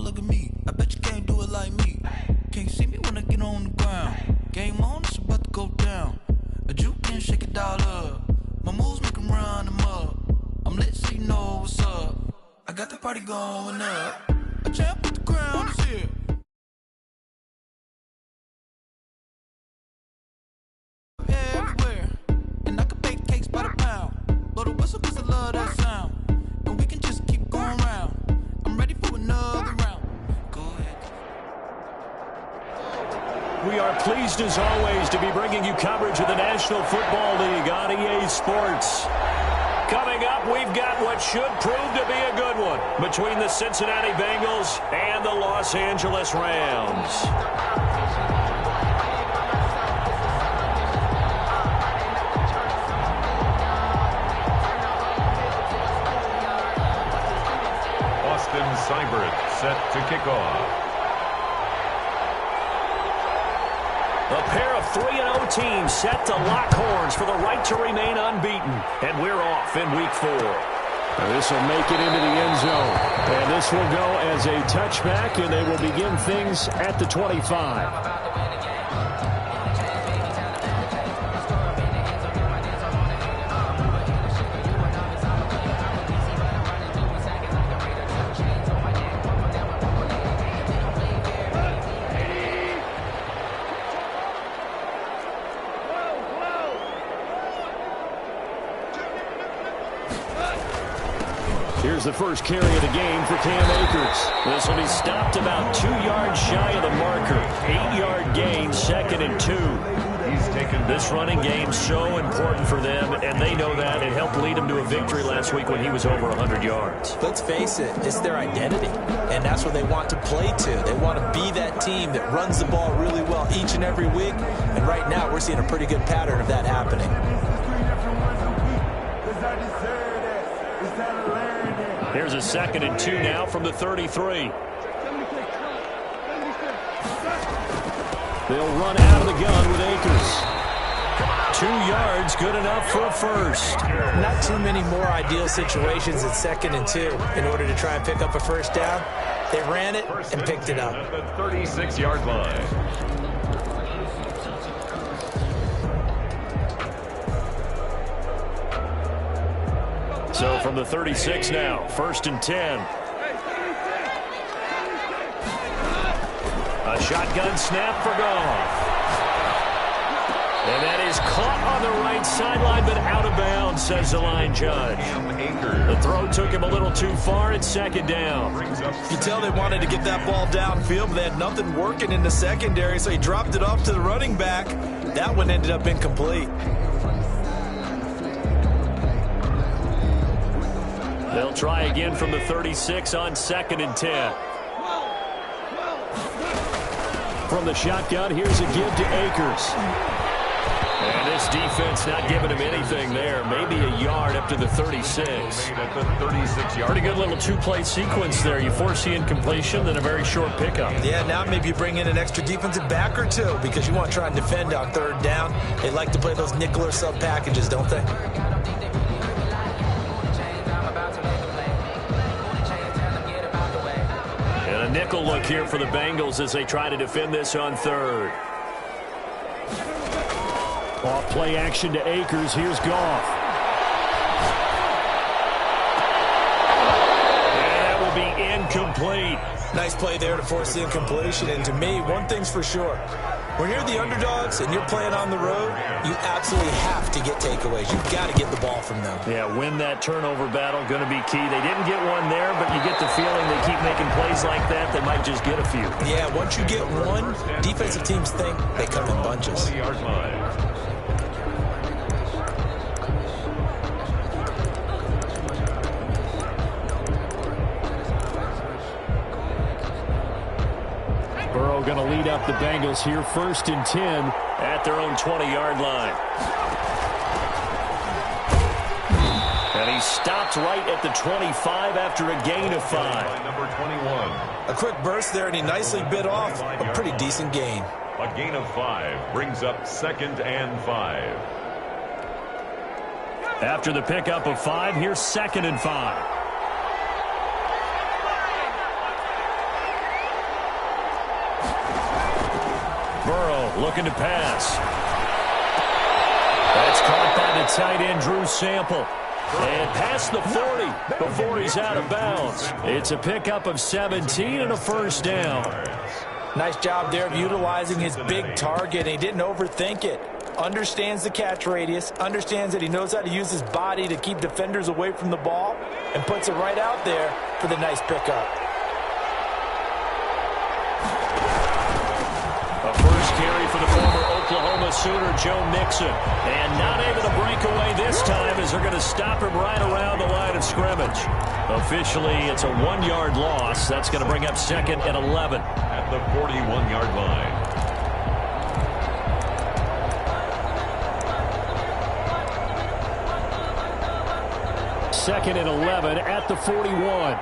look at me. I bet you can't do it like me. Can't see me when I get on the ground. Game on, it's about to go down. A juke and shake it all up. My moves make them run them up. I'm lit so you know what's up. I got the party going up. A champ with the crown is here. Everywhere. And I can bake cakes by the pound. Blow the whistle cause I love that sound. And we can just keep going round. I'm ready for another round. Go ahead. We are pleased as always to be bringing you coverage of the National Football League on EA Sports. Coming up, we've got what should prove to be a good one between the Cincinnati Bengals and the Los Angeles Rams. Austin Seibert set to kick off. A pair of 3-0 teams set to lock horns for the right to remain unbeaten. And we're off in Week 4. This will make it into the end zone. And this will go as a touchback, and they will begin things at the 25. Here's the first carry of the game for Cam Akers. This will be stopped about 2 yards shy of the marker. 8-yard gain, 2nd and 2. He's taken this running game so important for them, and they know that. It helped lead them to a victory last week when he was over 100 yards. Let's face it, it's their identity, and that's what they want to play to. They want to be that team that runs the ball really well each and every week, and right now we're seeing a pretty good pattern of that happening. Here's a 2nd and 2 now from the 33. They'll run out of the gun with Akers. 2 yards, good enough for a first. Not too many more ideal situations at 2nd and 2 in order to try and pick up a first down. They ran it and picked it up. At the 36-yard line. So from the 36 now, 1st and 10. A shotgun snap for Goff. And that is caught on the right sideline, but out of bounds, says the line judge. The throw took him a little too far. It's 2nd down. You can tell they wanted to get that ball downfield, but they had nothing working in the secondary, so he dropped it off to the running back. That one ended up incomplete. They'll try again from the 36 on 2nd and 10. From the shotgun, here's a give to Akers. And this defense not giving him anything there. Maybe a yard up to the 36. At the 36-yard. Pretty good little 2-play sequence there. You force the incompletion, then a very short pickup. Yeah, now maybe you bring in an extra defensive back or two because you want to try and defend on 3rd down. They like to play those nickel or sub packages, don't they? A nickel look here for the Bengals as they try to defend this on 3rd. Off play action to Akers. Here's Goff. And that will be incomplete. Nice play there to force the incompletion. And to me, one thing's for sure. When you're the underdogs and you're playing on the road, you absolutely have to get takeaways. You've got to get the ball from them. Yeah, win that turnover battle, going to be key. They didn't get one there, but you get the feeling they keep making plays like that, they might just get a few. Yeah, once you get one, defensive teams think they come in bunches. 20-yard line. Burrow going to lead up the Bengals here, 1st and 10 at their own 20-yard line. And he stopped right at the 25 after a gain of 5. Number 21. A quick burst there, and he nicely bit off a pretty decent gain. A gain of 5 brings up 2nd and 5. After the pickup of 5, here's 2nd and 5. Burrow looking to pass. That's caught by the tight end, Drew Sample. And past the 40 before he's out of bounds. It's a pickup of 17 and a first down. Nice job there of utilizing his big target. He didn't overthink it. Understands the catch radius, understands that he knows how to use his body to keep defenders away from the ball, and puts it right out there for the nice pickup. A first carry for the former Oklahoma Sooner, Joe Mixon. And not able to break away this time as they're going to stop him right around the line of scrimmage. Officially, it's a 1-yard loss. That's going to bring up 2nd and 11. At the 41-yard line. Second and 11 at the 41.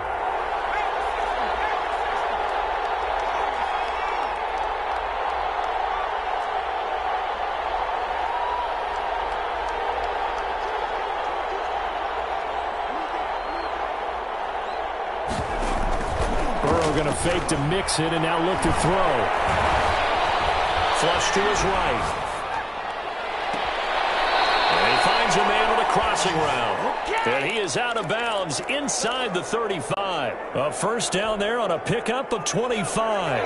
Burrow going to fake to mix it and now look to throw. Flush to his right. And he finds a man with a crossing route. And he is out of bounds inside the 35. A first down there on a pickup of 25.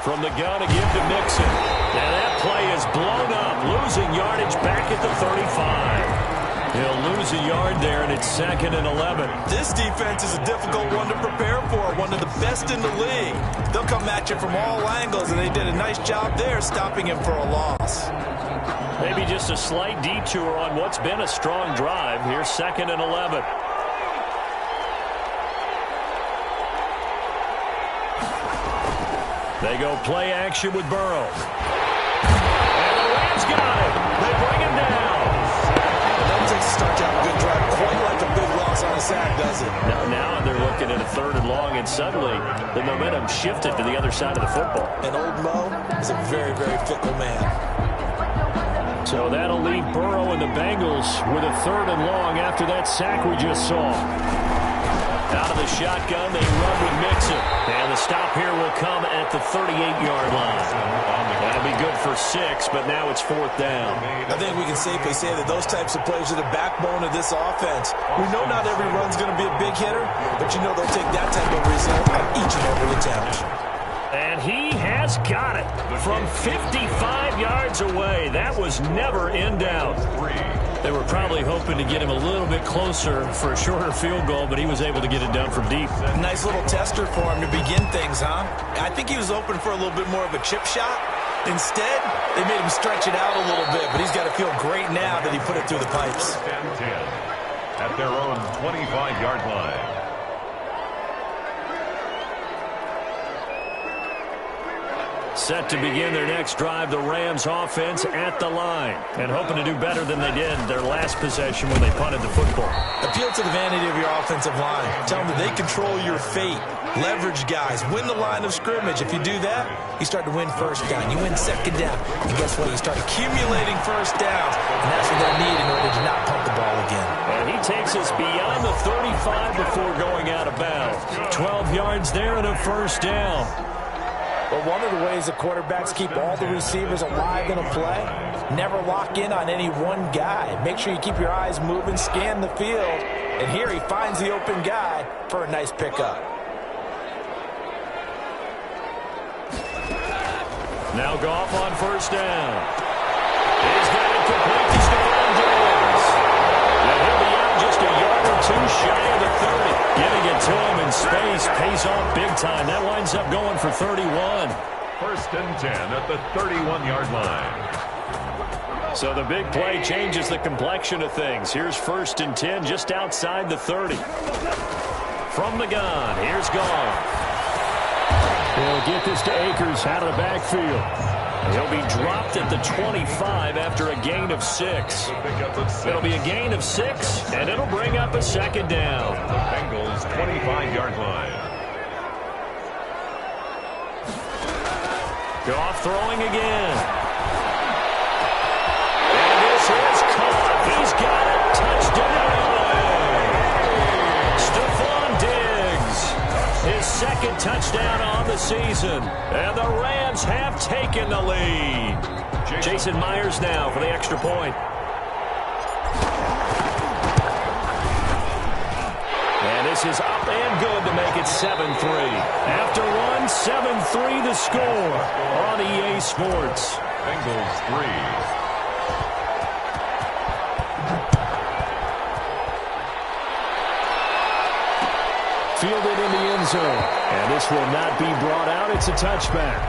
From the gun to give to Mixon. And that play is blown up, losing yardage back at the 35. He'll lose a yard there, and it's 2nd and 11. This defense is a difficult one to prepare for, one of the best in the league. They'll come at you from all angles, and they did a nice job there stopping him for a loss. Maybe just a slight detour on what's been a strong drive. Here's 2nd and 11. They go play action with Burrow. And the Rams got it. They bring him down. That takes a start to have a good drive, quite like a big loss on a sack, does it? Now they're looking at a 3rd and long, and suddenly the momentum shifted to the other side of the football. And old Mo is a very, very fickle man. So that'll leave Burrow and the Bengals with a 3rd and long after that sack we just saw. Out of the shotgun, they run with Mixon. And the stop here will come at the 38-yard line. That'll be good for 6, but now it's 4th down. I think we can safely say that those types of plays are the backbone of this offense. We know not every run's going to be a big hitter, but you know they'll take that type of result on each and every attempt. And he has got it from 55 yards away. That was never in doubt. They were probably hoping to get him a little bit closer for a shorter field goal, but he was able to get it done from deep. Nice little tester for him to begin things, huh? I think he was open for a little bit more of a chip shot. Instead, they made him stretch it out a little bit, but he's got to feel great now that he put it through the pipes. 10 at their own 25-yard line. Set to begin their next drive, the Rams offense at the line. And hoping to do better than they did their last possession when they punted the football. Appeal to the vanity of your offensive line. Tell them that they control your fate. Leverage guys. Win the line of scrimmage. If you do that, you start to win first down. You win second down. And guess what? You start accumulating first downs. And that's what they need in order to not punt the ball again. And he takes us beyond the 35 before going out of bounds. 12 yards there and a first down. But one of the ways the quarterbacks keep all the receivers alive in a play, never lock in on any one guy. Make sure you keep your eyes moving, scan the field, and here he finds the open guy for a nice pickup. Now Goff on first down. He's got it complete to Stephon Diggs. And he'll be out just a yard or two shy of the 30. Getting it to him in space pays off big time. That winds up going for 31. 1st and 10 at the 31-yard line. So the big play changes the complexion of things. Here's 1st and 10 just outside the 30. From the gun, here's Goff. He'll get this to Akers out of the backfield. He'll be dropped at the 25 after a gain of 6. It'll be a gain of 6, and it'll bring up a 2nd down. The Bengals' 25-yard line. Goff throwing again. And this is caught. He's got it. Touchdown. Stephon Diggs. second touchdown on the season. And the Rams have taken the lead. Jason Myers now for the extra point. And this is up and good to make it 7-3. After one, 7-3 the score on EA Sports. Bengals 3. Fielded in the end zone. And this will not be brought out. It's a touchback.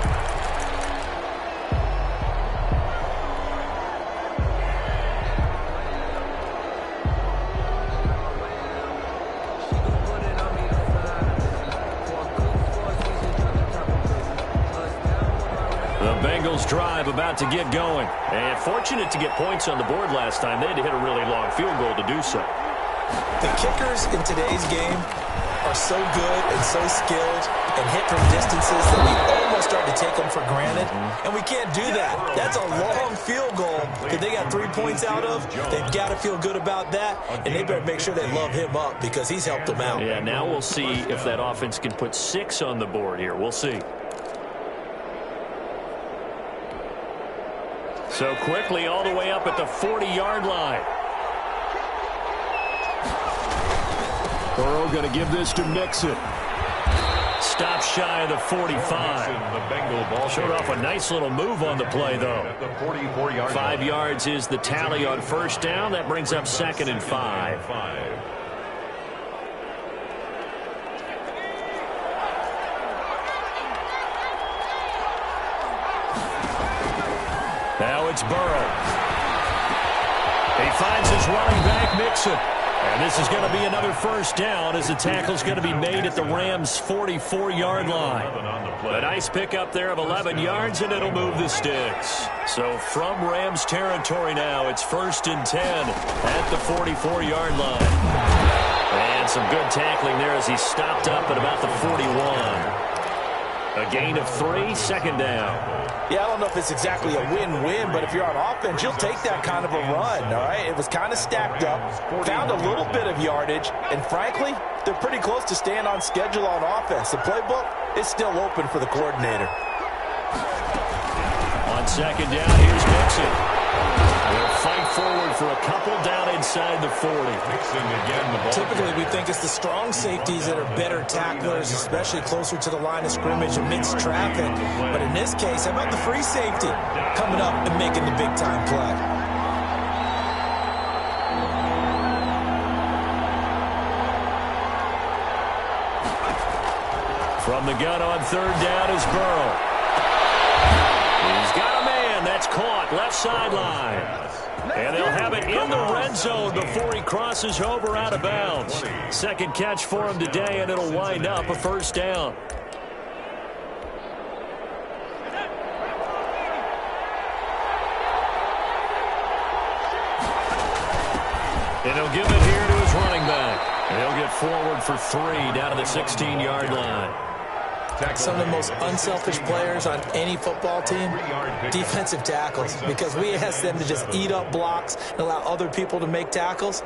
The Bengals drive about to get going. And fortunate to get points on the board last time. They had to hit a really long field goal to do so. The kickers in today's game are so good and so skilled and hit from distances that we almost start to take them for granted. And we can't do that. That's a long field goal that they got 3 points out of. They've got to feel good about that, and they better make sure they love him up because he's helped them out. Yeah, now we'll see if that offense can put 6 on the board here. We'll see. So quickly all the way up at the 40-yard line. Burrow going to give this to Mixon. Stop shy of the 45. Showed off a nice little move on the play, though. 5 yards is the tally on first down. That brings up 2nd and 5. Now it's Burrow. He finds his running back, Mixon. And this is going to be another first down as the tackle's going to be made at the Rams' 44-yard line. A nice pickup there of 11 yards, and it'll move the sticks. So from Rams territory now, it's 1st and 10 at the 44-yard line. And some good tackling there as he stopped up at about the 41. A gain of 3, 2nd down. Yeah, I don't know if it's exactly a win-win, but if you're on offense, you'll take that kind of a run, all right? It was kind of stacked up, found a little bit of yardage, and frankly, they're pretty close to staying on schedule on offense. The playbook is still open for the coordinator. On 2nd down, here's Mixon. They'll fight forward for a couple down inside the 40. Typically, we think it's the strong safeties that are better tacklers, especially closer to the line of scrimmage amidst traffic. But in this case, how about the free safety coming up and making the big-time play? From the gun on 3rd down is Burrow. He's got a man. That's caught. Left sideline. And they'll have it in the red zone before he crosses over out of bounds. 2nd catch for him today, and it'll wind up a 1st down. And he'll give it here to his running back. And he'll get forward for 3 down to the 16-yard line. Some of the most unselfish players on any football team, defensive tackles, because we ask them to just eat up blocks and allow other people to make tackles.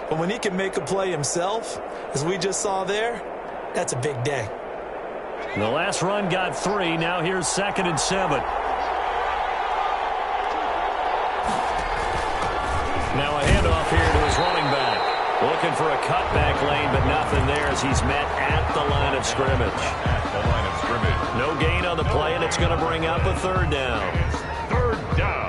But when he can make a play himself, as we just saw there, that's a big day. The last run got 3. Now here's 2nd and 7. Now a handoff here to his running back. Looking for a cutback lane, but nothing there as he's met at the line of scrimmage. No gain on the play, and it's going to bring up a 3rd down. 3rd down.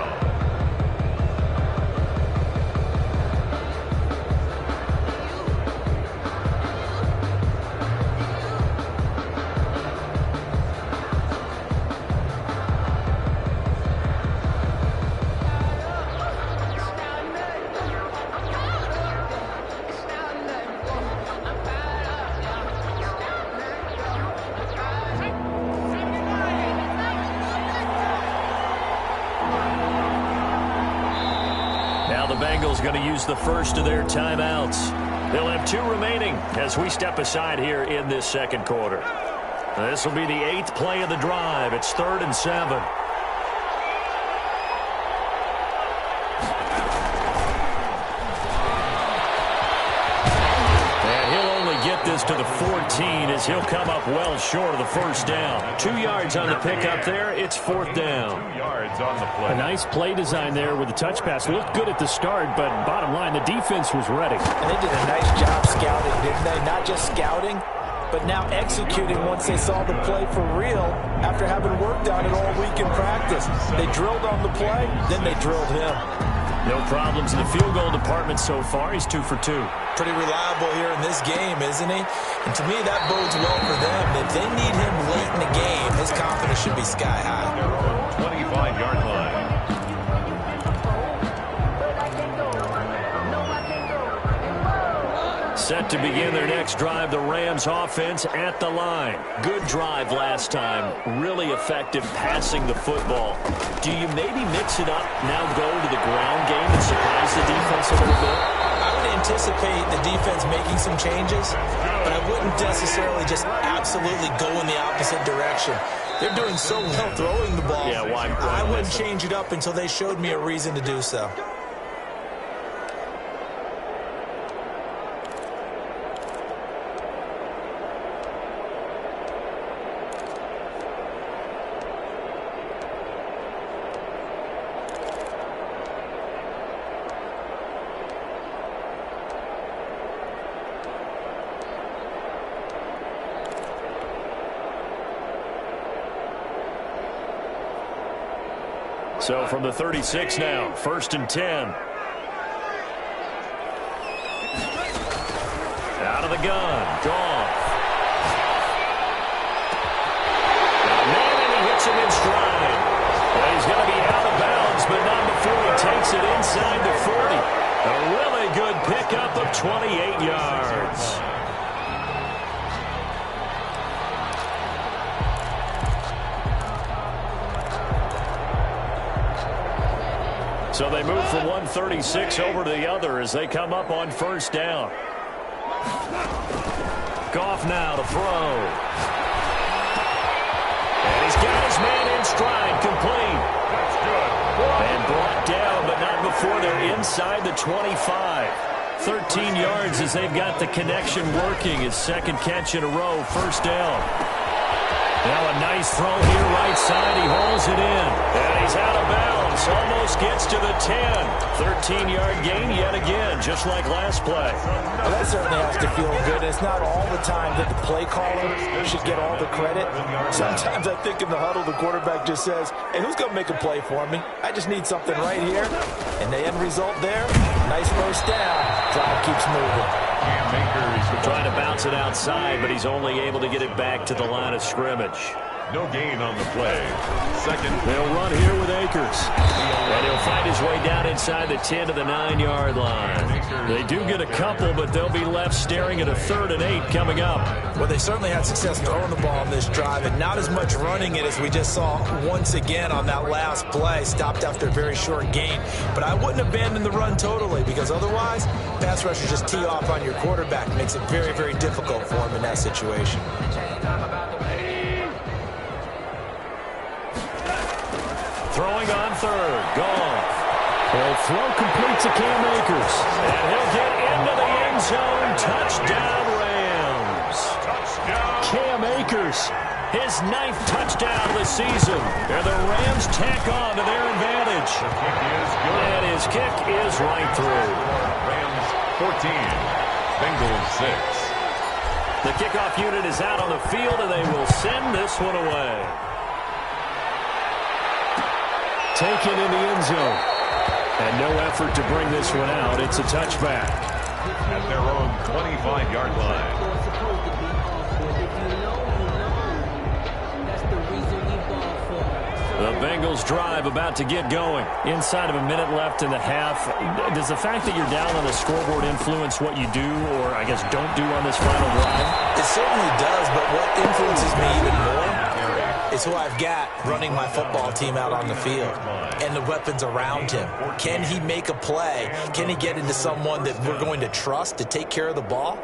Bengals going to use the first of their timeouts. They'll have 2 remaining as we step aside here in this 2nd quarter. This will be the 8th play of the drive. It's 3rd and 7. And he'll only get this to the 14 as he'll come up well short of the first down. 2 yards on the pickup there. It's 4th down. 2 yards on the play. A nice play design there with the touch pass. Looked good at the start, but bottom line, the defense was ready. And they did a nice job scouting, didn't they? Not just scouting, but now executing once they saw the play for real after having worked on it all week in practice. They drilled on the play, then they drilled him. No problems in the field goal department so far. He's 2 for 2. Pretty reliable here in this game, isn't he? And to me, that bodes well for them. If they need him late in the game, his confidence should be sky high. Their own 25-yard line. Set to begin their next drive, the Rams offense at the line. Good drive last time. Really effective passing the football. Do you maybe mix it up, now go to the ground game and surprise the defense a little bit? I would anticipate the defense making some changes, but I wouldn't necessarily just absolutely go in the opposite direction. They're doing so well throwing the ball. Yeah, why I wouldn't change it up until they showed me a reason to do so. So from the 36 now, 1st and 10. Out of the gun, Goff. Man, and he hits him in stride. Well, he's going to be out of bounds, but not before he takes it inside the 40. A really good pickup of 28 yards. So they move from 136 over to the other as they come up on 1st down. Goff now to throw. And he's got his man in stride, complete. That's good. And brought down, but not before they're inside the 25. 13 yards as they've got the connection working. His 2nd catch in a row, 1st down. Now a nice throw here, right side. He holds it in. And he's out of bounds. Almost gets to the 10. 13-yard gain yet again, just like last play. Well, that certainly has to feel good. It's not all the time that the play caller should get all the credit. Sometimes I think in the huddle, the quarterback just says, hey, who's going to make a play for me? I just need something right here. And the end result there, nice 1st down. Drive keeps moving. Trying to bounce it outside, but he's only able to get it back to the line of scrimmage. No gain on the play. 2nd. They'll run here with Akers. And he'll find his way down inside the 10 to the 9-yard line. They do get a couple, but they'll be left staring at a 3rd and 8 coming up. Well, they certainly had success throwing the ball on this drive, and not as much running it as we just saw once again on that last play. Stopped after a very short gain. But I wouldn't abandon the run totally, because otherwise, pass rushers just tee off on your quarterback. Makes it very, very difficult for him in that situation. Throwing on 3rd. Goff. Well, throw complete to Cam Akers. And he'll get into the end zone. Touchdown, Rams. Touchdown. Cam Akers, his 9th touchdown of the season. And the Rams tack on to their advantage. The kick is good. And his kick is right through. Rams 14. Bengals 6. The kickoff unit is out on the field, and they will send this one away. Taken in the end zone. And no effort to bring this one out. It's a touchback. At their own 25-yard line. The Bengals drive about to get going. Inside of a minute left in the half. Does the fact that you're down on the scoreboard influence what you do, or I guess don't do on this final drive? It certainly does, but what influences me even more is who I've got running my football team out on the field and the weapons around him. Can he make a play? Can he get into someone that we're going to trust to take care of the ball?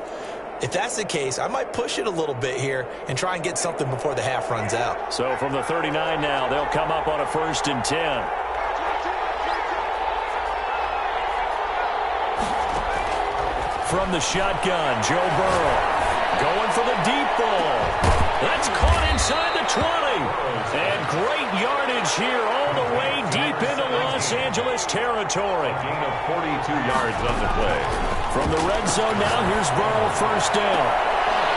If that's the case, I might push it a little bit here and try and get something before the half runs out. So from the 39 now, they'll come up on a 1st and 10. from the shotgun. Joe Burrow going for the deep ball. That's caught inside the 20. And great yardage here all the way deep into Los Angeles territory. Gain of 42 yards on the play. From the red zone now, here's Burrow, first down.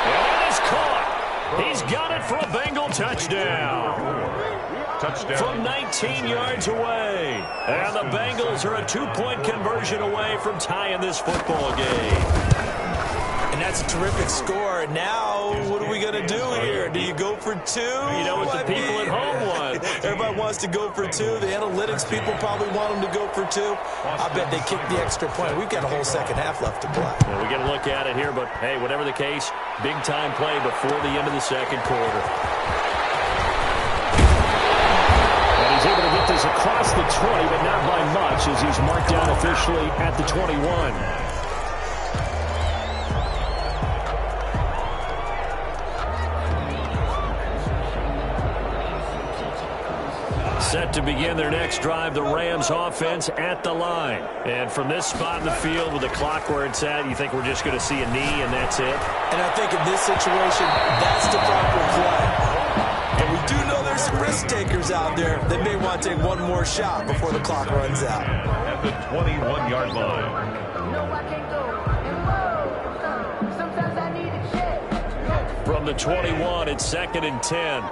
And it is caught. He's got it for a Bengal touchdown. Touchdown. From 19 yards away. And the Bengals are a 2-point conversion away from tying this football game. And that's a terrific score. Now, what are we going to do here? Do you go for two? You know what the people at home want. Everybody wants to go for two. The analytics people probably want them to go for two. I bet they kick the extra point. We've got a whole second half left to play. Well, we get a look at it here, but, hey, whatever the case, big-time play before the end of the second quarter. And he's able to get this across the 20, but not by much, as he's marked down officially at the 21. Set to begin their next drive, the Rams offense at the line. And from this spot in the field with the clock where it's at, you think we're just going to see a knee and that's it? And I think in this situation, that's the proper play. But we do know there's some risk takers out there that may want to take one more shot before the clock runs out. At the 21-yard line. From the 21, it's 2nd and 10.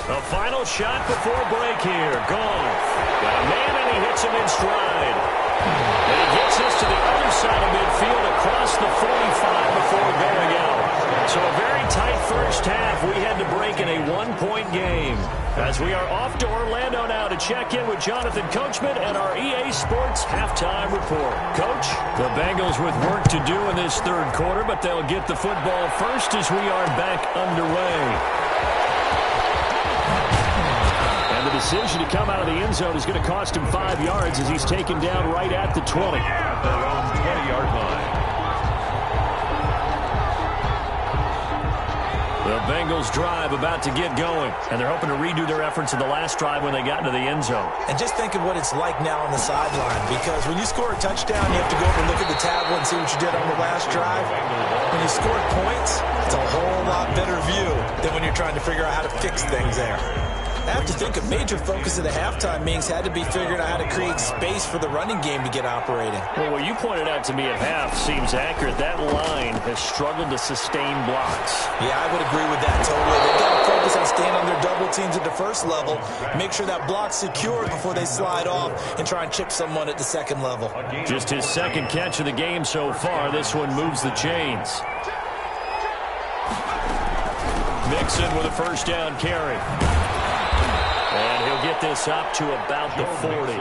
A final shot before break here. Goff. Got a man and he hits him in stride. And he gets us to the other side of midfield across the 45 before going out. So a very tight first half. We had to break in a 1-point game. As we are off to Orlando now to check in with Jonathan Coachman and our EA Sports halftime report. Coach, the Bengals with work to do in this third quarter, but they'll get the football first as we are back underway. The decision to come out of the end zone is going to cost him 5 yards as he's taken down right at the 20. At the 20-yard line. The Bengals drive about to get going, and they're hoping to redo their efforts in the last drive when they got into the end zone. And just think of what it's like now on the sideline, because when you score a touchdown, you have to go over and look at the tablet and see what you did on the last drive. When you score points, it's a whole lot better view than when you're trying to figure out how to fix things there. I have to think a major focus of the halftime meetings had to be figuring out how to create space for the running game to get operating. Well, what you pointed out to me at half seems accurate. That line has struggled to sustain blocks. Yeah, I would agree with that totally. They've got to focus on staying on their double teams at the first level, make sure that block's secured before they slide off and try and chip someone at the second level. Just his second catch of the game so far. This one moves the chains. Mixon with a first down carry. And he'll get this up to about the 40.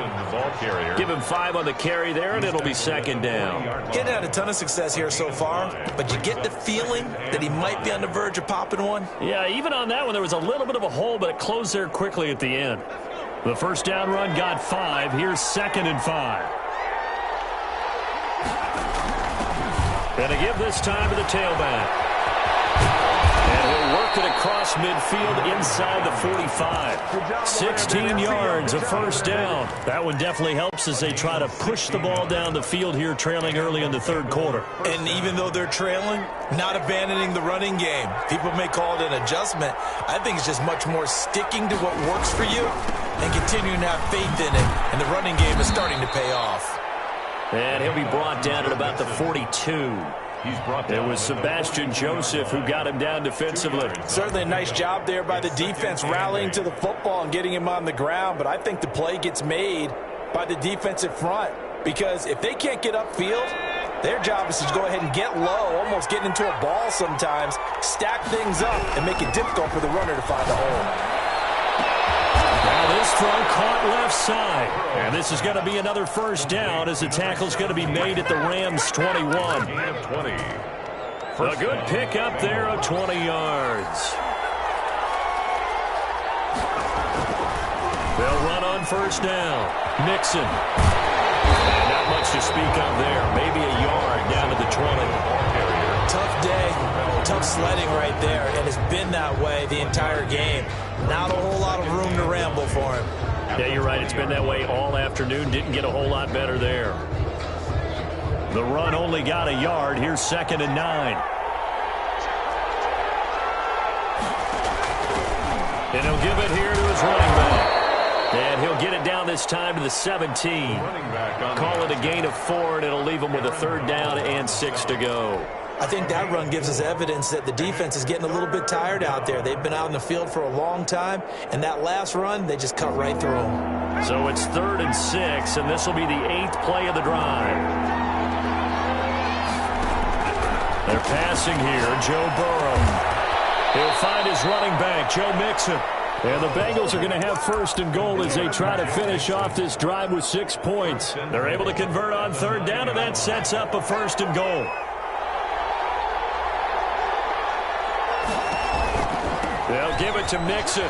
Give him 5 on the carry there, and it'll be second down. He hadn't had a ton of success here so far, but you get the feeling that he might be on the verge of popping one. Yeah, even on that one, there was a little bit of a hole, but it closed there quickly at the end. The first down run got 5. Here's 2nd and 5. And to give this time to the tailback. And he'll work it across midfield inside the 45. 16 yards, a first down. That one definitely helps as they try to push the ball down the field here, trailing early in the third quarter. And even though they're trailing, not abandoning the running game. People may call it an adjustment. I think it's just much more sticking to what works for you and continuing to have faith in it. And the running game is starting to pay off. And he'll be brought down at about the 42. It was Sebastian Joseph who got him down defensively. Certainly a nice job there by the defense rallying to the football and getting him on the ground, but I think the play gets made by the defensive front because if they can't get upfield, their job is to go ahead and get low, almost get into a ball sometimes, stack things up, and make it difficult for the runner to find a hole. Now this throw caught left side. And this is going to be another first down as the tackle's going to be made at the Rams' 21. A good pickup there of 20 yards. They'll run on first down. Mixon. And not much to speak of there. Maybe a yard down to the 20. Tough day, tough sledding right there, and it's been that way the entire game. Not a whole lot of room to ramble for him. Yeah, you're right. It's been that way all afternoon. Didn't get a whole lot better there. The run only got a yard. Here's 2nd and 9. And he'll give it here to his running back. And he'll get it down this time to the 17. Call it a gain of 4, and it'll leave him with a 3rd down and 6 to go. I think that run gives us evidence that the defense is getting a little bit tired out there. They've been out in the field for a long time, and that last run, they just cut right through them. So it's 3rd and 6, and this will be the 8th play of the drive. They're passing here. Joe Burrow. He'll find his running back, Joe Mixon. And the Bengals are going to have 1st and goal as they try to finish off this drive with 6 points. They're able to convert on 3rd down, and that sets up a 1st and goal. They'll give it to Mixon.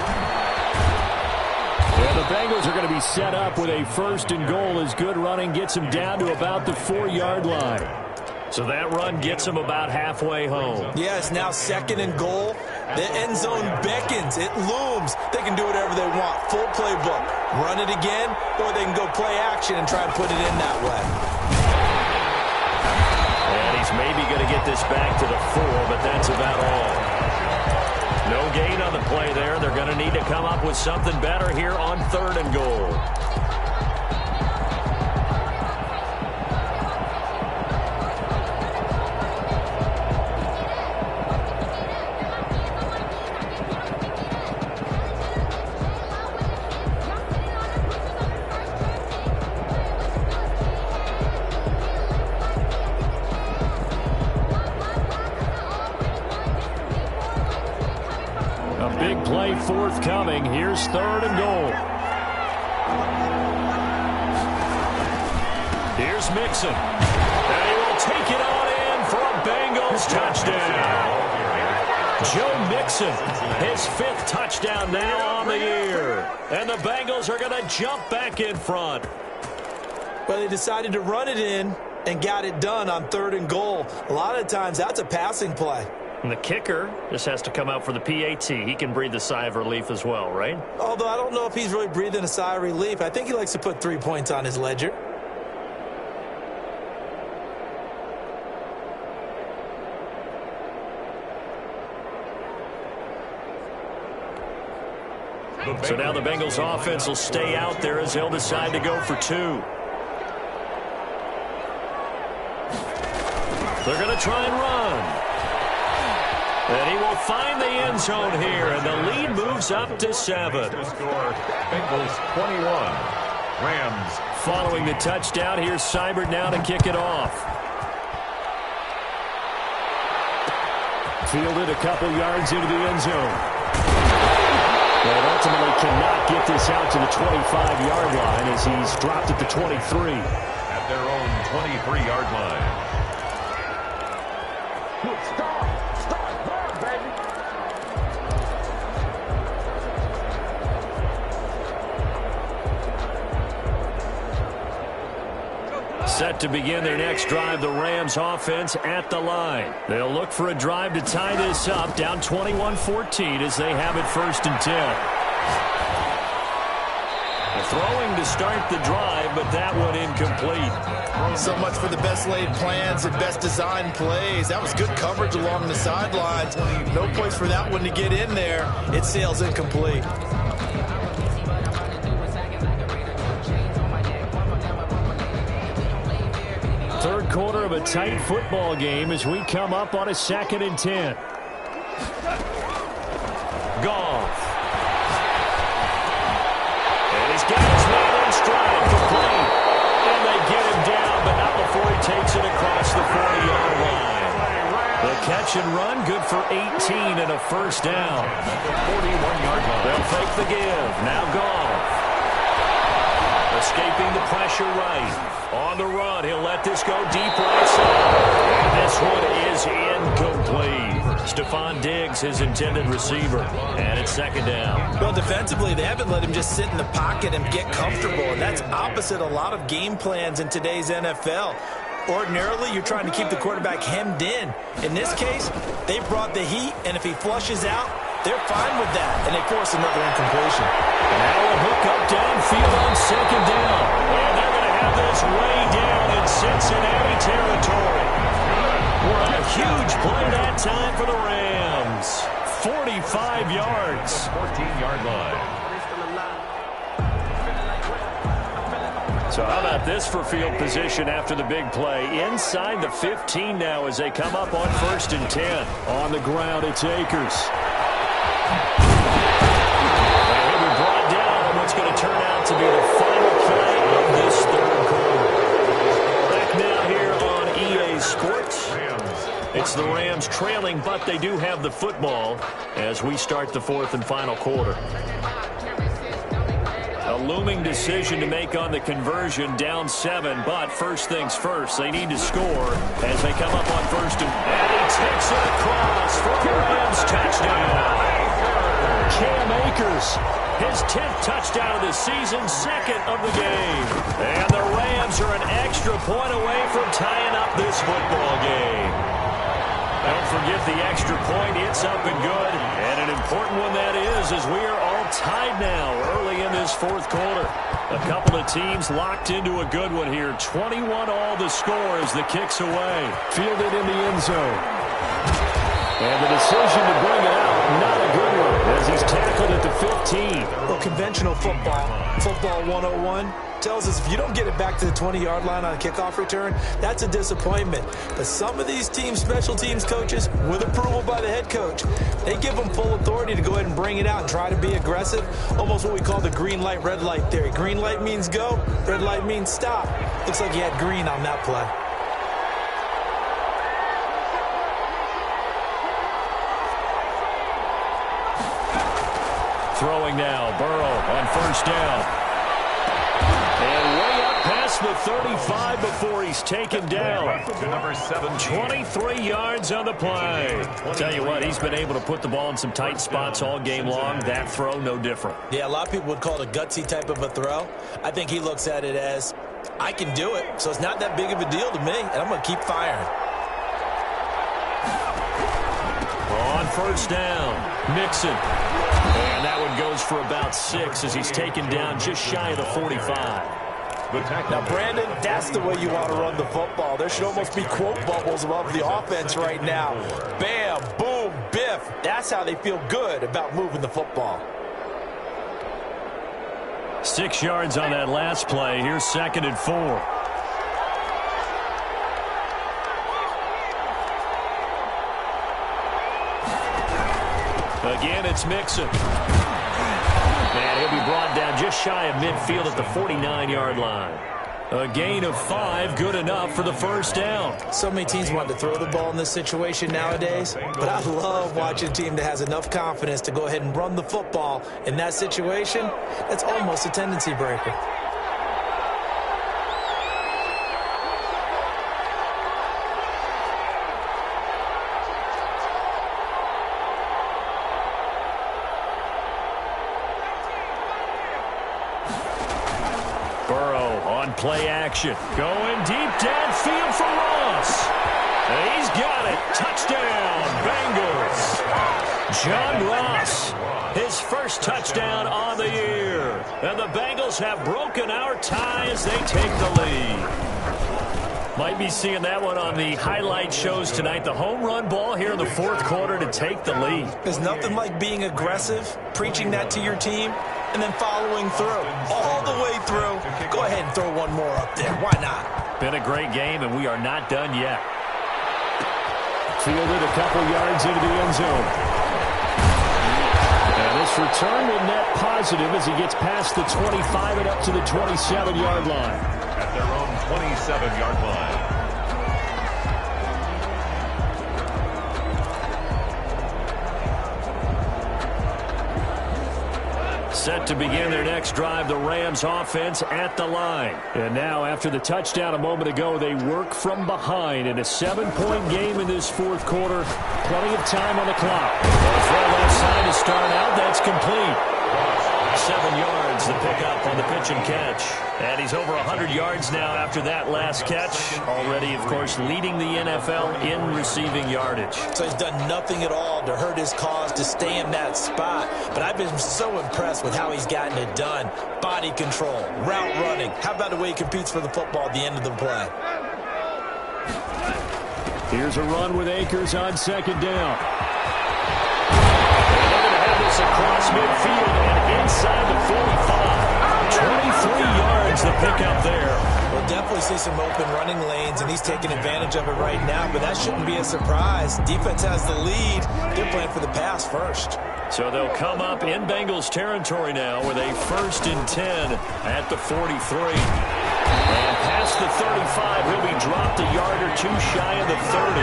And the Bengals are going to be set up with a 1st and goal as good running gets them down to about the 4-yard line. So that run gets them about halfway home. Yeah, it's now 2nd and goal. The end zone beckons. It looms. They can do whatever they want. Full playbook. Run it again, or they can go play action and try and put it in that way. And he's maybe going to get this back to the 4, but that's about all. No gain on the play there. They're going to need to come up with something better here on 3rd and goal. Big play forthcoming. Here's 3rd and goal. Here's Mixon. And he will take it on in for a Bengals touchdown. Joe Mixon, his 5th touchdown now on the year. And the Bengals are going to jump back in front. Well, they decided to run it in and got it done on 3rd and goal. A lot of times that's a passing play. And the kicker just has to come out for the PAT. He can breathe a sigh of relief as well, right? Although I don't know if he's really breathing a sigh of relief. I think he likes to put 3 points on his ledger. So now the Bengals offense will stay out there as they'll decide to go for 2. They're going to try and run. And he will find the end zone here, and the lead moves up to 7. Bengals 21, Rams. Following the touchdown, here's Seibert now to kick it off. Fielded a couple yards into the end zone. But ultimately cannot get this out to the 25-yard line as he's dropped at the 23. At their own 23-yard line. Set to begin their next drive, the Rams offense at the line. They'll look for a drive to tie this up, down 21-14 as they have it 1st and 10. Throwing to start the drive, but that one incomplete. So much for the best laid plans and best designed plays. That was good coverage along the sidelines. No place for that one to get in there. It sails incomplete. Third quarter of a tight football game as we come up on a 2nd and 10. Goff. And he's got his man in stride, complete. And they get him down, but not before he takes it across the 40-yard line. The catch and run, good for 18 and a 1st down. 41-yard line. They'll fake the give. Now Goff. Escaping the pressure right. On the run, he'll let this go deep right side. And this one is incomplete. Stephon Diggs, his intended receiver. And it's 2nd down. Well, defensively, they haven't let him just sit in the pocket and get comfortable. And that's opposite a lot of game plans in today's NFL. Ordinarily, you're trying to keep the quarterback hemmed in. In this case, they brought the heat, and if he flushes out, They're fine with that, and they force another incompletion. Now a hook up downfield on second down. And they're going to have this way down in Cincinnati territory. A huge play that time for the Rams. 45 yards. 14-yard line. So how about this for field position after the big play? Inside the 15 now as they come up on 1st and 10. On the ground, it's Akers. He'll be brought down on what's going to turn out to be the final play of this third quarter. Back now here on EA Sports. It's the Rams trailing, but they do have the football as we start the 4th and final quarter. A looming decision to make on the conversion, down 7, but first things first, they need to score as they come up on 1st and he takes it across for the Rams touchdown. Cam Akers, his 10th touchdown of the season, 2nd of the game. And the Rams are an extra point away from tying up this football game. Don't forget the extra point. It's up and good. And an important one that is, as we are all tied now early in this 4th quarter. A couple of teams locked into a good one here. 21 all the score as the kick's away. fielded in the end zone. And the decision to bring it out, not a good one, as he's tackled at the 15. Well, conventional football 101, tells us if you don't get it back to the 20-yard line on a kickoff return, that's a disappointment. But some of these teams, special teams coaches, with approval by the head coach, they give them full authority to go ahead and bring it out and try to be aggressive, almost what we call the green light, red light theory. Green light means go, red light means stop. Looks like he had green on that play. Throwing now, Burrow on 1st down. And way up past the 35 before he's taken down. To number 17. 23 yards on the play. Tell you what, he's been able to put the ball in some tight spots all game long. That throw, no different. Yeah, a lot of people would call it a gutsy type of a throw. I think he looks at it as, I can do it, so it's not that big of a deal to me, and I'm going to keep firing. On 1st down, Mixon. And that one goes for about 6 as he's taken down just shy of the 45. Now, Brandon, that's the way you want to run the football. There should almost be quote bubbles above the offense right now. Bam, boom, biff. That's how they feel good about moving the football. 6 yards on that last play. Here's 2nd and 4. Again, it's Mixon. And he'll be brought down just shy of midfield at the 49-yard line. A gain of 5, good enough for the 1st down. So many teams want to throw the ball in this situation nowadays, but I love watching a team that has enough confidence to go ahead and run the football. In that situation, that's almost a tendency breaker. Play action. Going deep downfield for Ross. And he's got it. Touchdown, Bengals. John Ross, his first touchdown on the year. And the Bengals have broken our tie as they take the lead. Might be seeing that one on the highlight shows tonight. The home run ball here in the 4th quarter to take the lead. There's nothing like being aggressive, preaching that to your team, and then following through, all the way through. Go ahead and throw one more up there. Why not? Been a great game, and we are not done yet. Fielded a couple yards into the end zone. And this return will net positive as he gets past the 25 and up to the 27-yard line. At their own 27-yard line. Set to begin their next drive, the Rams offense at the line. And now, after the touchdown a moment ago, they work from behind in a 7-point game in this 4th quarter. Plenty of time on the clock. Throw left side to start out. That's complete. 7 yards, the pickup on the pitch and catch. And he's over 100 yards now after that last catch. Already, of course, leading the NFL in receiving yardage. So he's done nothing at all to hurt his cause, to stay in that spot. But I've been so impressed with how he's gotten it done. Body control, route running. How about the way he competes for the football at the end of the play? Here's a run with Akers on second down. They're going to have this across midfield and inside the 45. 23 yards the pickup there. We'll definitely see some open running lanes, and he's taking advantage of it right now, but that shouldn't be a surprise. Defense has the lead. They're playing for the pass first. So they'll come up in Bengals territory now with a 1st and 10 at the 43. And past the 35, he'll be dropped a yard or two shy of the 30.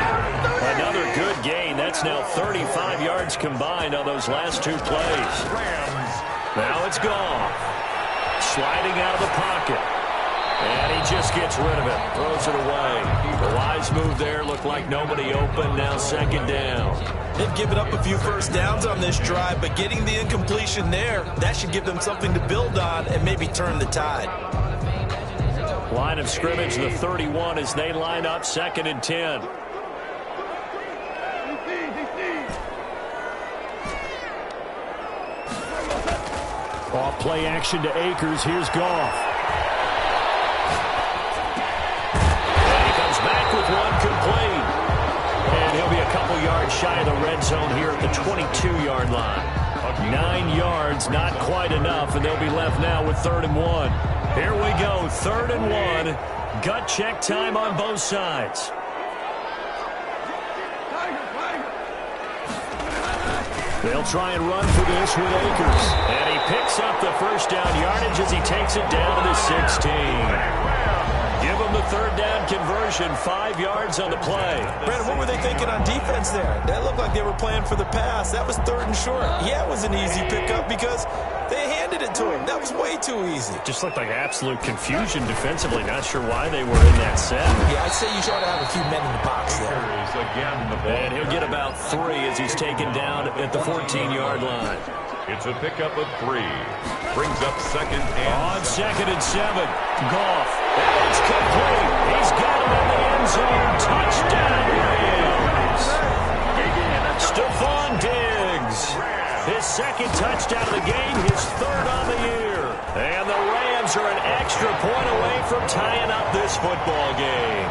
Another good gain. That's now 35 yards combined on those last 2 plays. Now it's gone. Sliding out of the pocket. And he just gets rid of it. Throws it away. The wise move there. Looked like nobody open. Now 2nd down. They've given up a few first downs on this drive, but getting the incompletion there, that should give them something to build on and maybe turn the tide. Line of scrimmage, the 31, as they line up 2nd and 10. Off play action to Akers. Here's Goff. And he comes back with one complete. And he'll be a couple yards shy of the red zone here at the 22-yard line. 9 yards, not quite enough, and they'll be left now with 3rd and 1. Here we go, 3rd and 1. Gut check time on both sides. They'll try and run for this with Akers. And he picks up the 1st down yardage as he takes it down to the 16. Give him the 3rd down conversion, 5 yards on the play. Brandon, what were they thinking on defense there? That looked like they were playing for the pass. That was 3rd and short. Yeah, it was an easy pickup because they handed it to him. That was way too easy. Just looked like absolute confusion defensively. Not sure why they were in that set. Yeah, I'd say you should have a few men in the box there. And he'll get about 3 as he's taken down at the 14-yard line. It's a pickup of 3. Brings up 2nd and on 2nd and 7. Goff. And it's complete. He's got him in the end zone. Touchdown, Rams. Stephon Diggs. His 2nd touchdown of the game, his 3rd on the year. And the Rams are an extra point away from tying up this football game.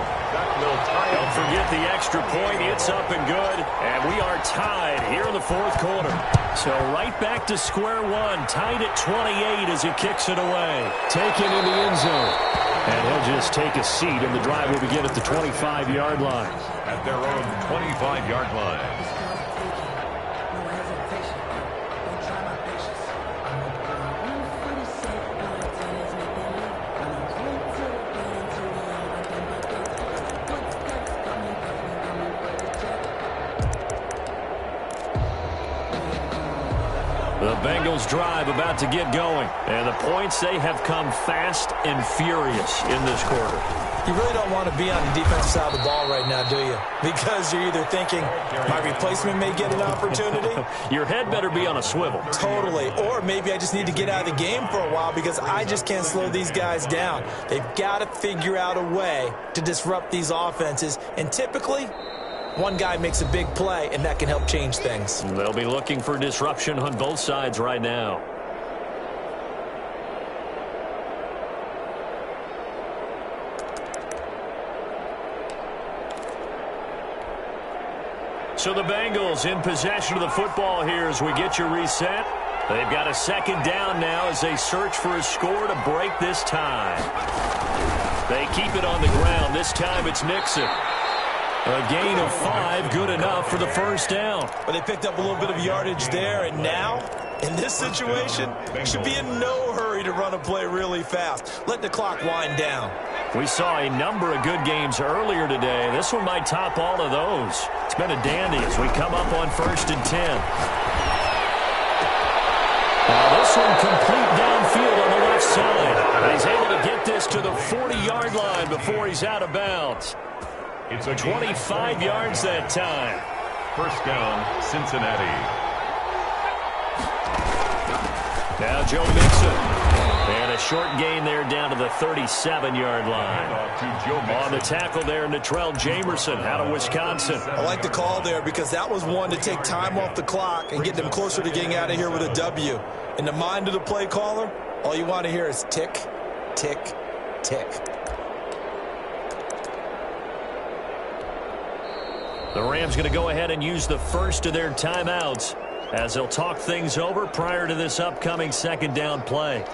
Don't forget the extra point. It's up and good. And we are tied here in the 4th quarter. So right back to square one. Tied at 28 as he kicks it away. Taken in the end zone. And he'll just take a seat, and the drive will begin at the 25-yard line. At their own 25-yard line. The Bengals drive about to get going. And the points, they have come fast and furious in this quarter. You really don't want to be on the defensive side of the ball right now, do you? Because you're either thinking, my replacement may get an opportunity. Your head better be on a swivel. Totally. Or maybe I just need to get out of the game for a while because I just can't slow these guys down. They've got to figure out a way to disrupt these offenses. And typically, one guy makes a big play, and that can help change things. They'll be looking for disruption on both sides right now. So the Bengals in possession of the football here as we get you reset. They've got a 2nd down now as they search for a score to break this tie. They keep it on the ground. This time it's Nixon. A gain of 5, good enough for the 1st down. But they picked up a little bit of yardage there, and now, in this situation, should be in no hurry to run a play really fast. Let the clock wind down. We saw a number of good games earlier today. This one might top all of those. It's been a dandy as we come up on 1st and 10. Now this one complete downfield on the left side. He's able to get this to the 40-yard line before he's out of bounds. It's a 25 yards that time. 1st down, Cincinnati. Now Joe Mixon. And a short gain there down to the 37-yard line. On the tackle there, Natrell Jamerson out of Wisconsin. I like the call there because that was one to take time off the clock and get them closer to getting out of here with a W. In the mind of the play caller, all you want to hear is tick, tick, tick. The Rams going to go ahead and use the first of their timeouts as they'll talk things over prior to this upcoming second down play.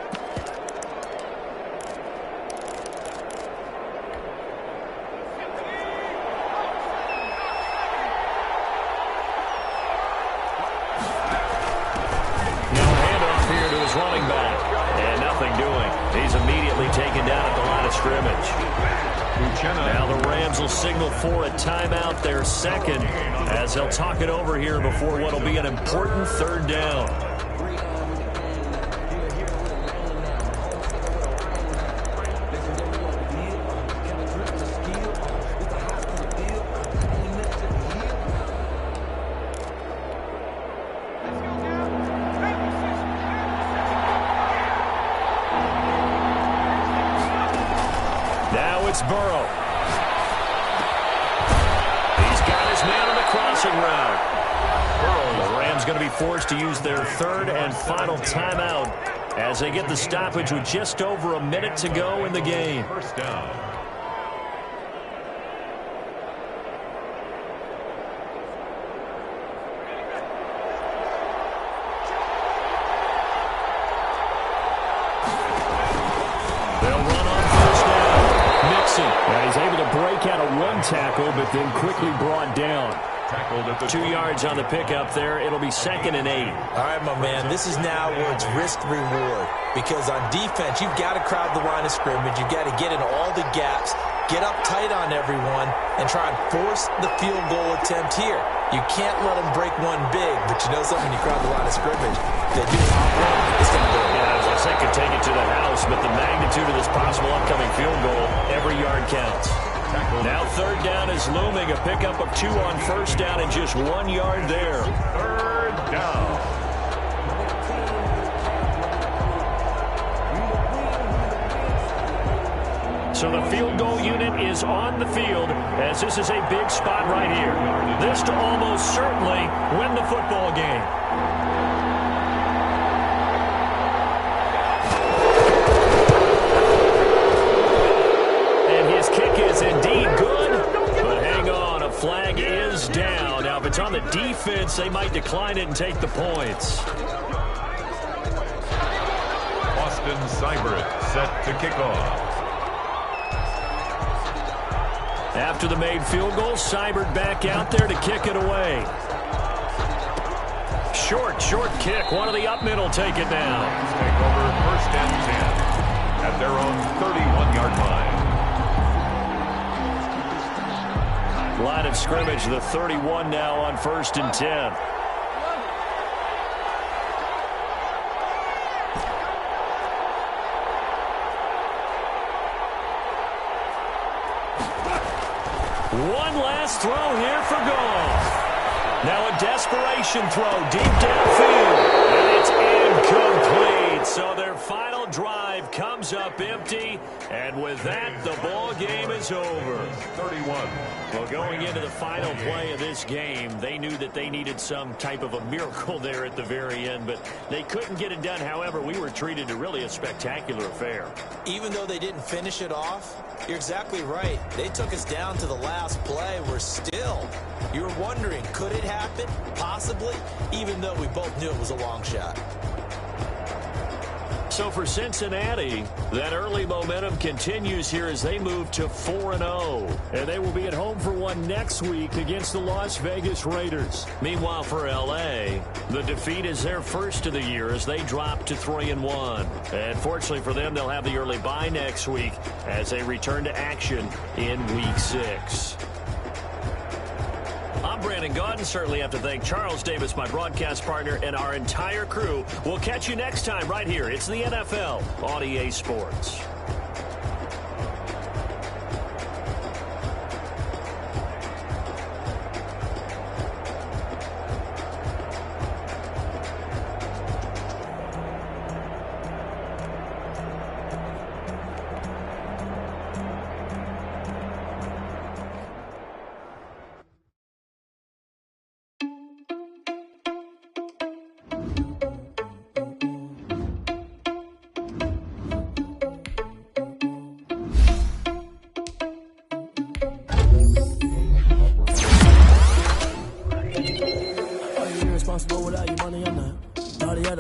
Running back. And nothing doing. He's immediately taken down at the line of scrimmage. Now the Rams will signal for a timeout, their second, as they'll talk it over here before what will be an important third down. It's Burrow. He's got his man on the crossing route. The Rams going to be forced to use their third and final timeout as they get the stoppage with just over a minute to go in the game. First down. And he's able to break out of one tackle, but then quickly brought down. Tackled at the 2 yards on the pickup there. It'll be 2nd and 8. All right, my man, this is now where it's risk-reward. Because on defense, you've got to crowd the line of scrimmage. You've got to get in all the gaps, get up tight on everyone, and try and force the field goal attempt here. You can't let them break one big, but you know something, when you crowd the line of scrimmage, they do it's going to go. Yeah, as I say, could take it to the house, but the magnitude of this possible upcoming field goal, every yard counts. Now third down is looming. A pickup of 2 on first down and just 1 yard there. third down. So the field goal unit is on the field as this is a big spot right here. This to almost certainly win the football game. And his kick is indeed good, but hang on, a flag is down. Now if it's on the defense, they might decline it and take the points. Austin Seibert set to kick off. After the made field goal, Seibert back out there to kick it away. Short kick. One of the up middle take it now. Take over 1st and 10 at their own 31-yard line. Line of scrimmage, the 31 now on 1st and 10. One last throw here for goal. Now a desperation throw deep downfield. And it's incomplete. So their final drive comes up empty. And with that, the ball game is over. 31. Well, going into the final play of this game, they knew that they needed some type of a miracle there at the very end, but they couldn't get it done. However, we were treated to really a spectacular affair. Even though they didn't finish it off, you're exactly right. They took us down to the last play. We're still, you were wondering, could it happen? Possibly, even though we both knew it was a long shot. So for Cincinnati, that early momentum continues here as they move to 4-0. And they will be at home for one next week against the Las Vegas Raiders. Meanwhile, for L.A., the defeat is their first of the year as they drop to 3-1. And fortunately for them, they'll have the early bye next week as they return to action in Week 6. I'm Brandon Gaudin. Certainly have to thank Charles Davis, my broadcast partner, and our entire crew. We'll catch you next time right here. It's the NFL on EA Sports.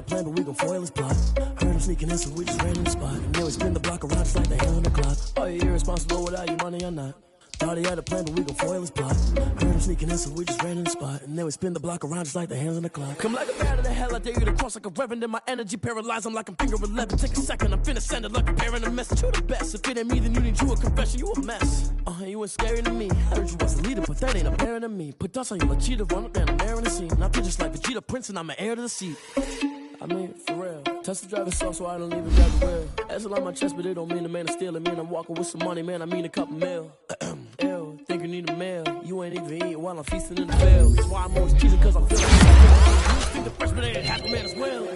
plan, but we gon' foil his plot. Heard him sneaking in, so we just ran in the spot. And then we spin the block around just like the hand on the clock. Are you irresponsible without your money or not? Thought he had a plan, but we gon' foil his plot. Heard him sneaking in, so we just ran in the spot. And then we spin the block around just like the hands on the clock. Come like a bat of the hell, I dare you to cross like a reverend. In my energy paralyzed, I'm like I'm finger 11. Take a second, I'm finna send it like a parent a message. You the best, if it ain't me, then you need you a confession. You a mess, you ain't scary to me. Heard you was a leader, but that ain't apparent to me. Put dust on you like cheetah, run up down, I'm air in the scene. Now just like Vegeta Prince, and I'm an heir to the seat. I mean, for real. Test the driver's soft, so I don't even drive the wheel. That's a lot on my chest, but it don't mean the man is stealing. Man, I'm walking with some money, man, I mean a couple mil. Ew, think you need a meal. You ain't even eating while I'm feasting in the field. That's why I'm always cheating, cause I'm feeling like you think the freshman ain't half the man as well.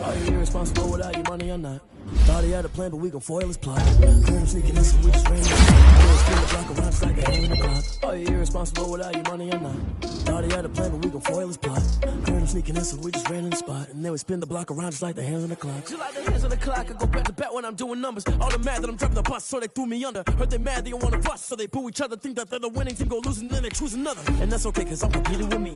Are you irresponsible without your money or not? Thought he had a plan, but we gon' foil his plot. Heard him sneaking in, so we just ran in. Spin the block around just like the hand on the clock. Are you irresponsible without your money or not? Thought he had a plan, but we gon' foil his plot. Heard him sneaking in, so we just ran in the spot. And then we spin the block around just like the hands on the clock. Just like the hands on the clock, I go back to back when I'm doing numbers. All the mad that I'm driving the bus, so they threw me under. Heard they mad, they don't wanna bust, so they boo each other. Think that they're the winning team, go losing, then they choose another. And that's okay, cause I'm competing with me.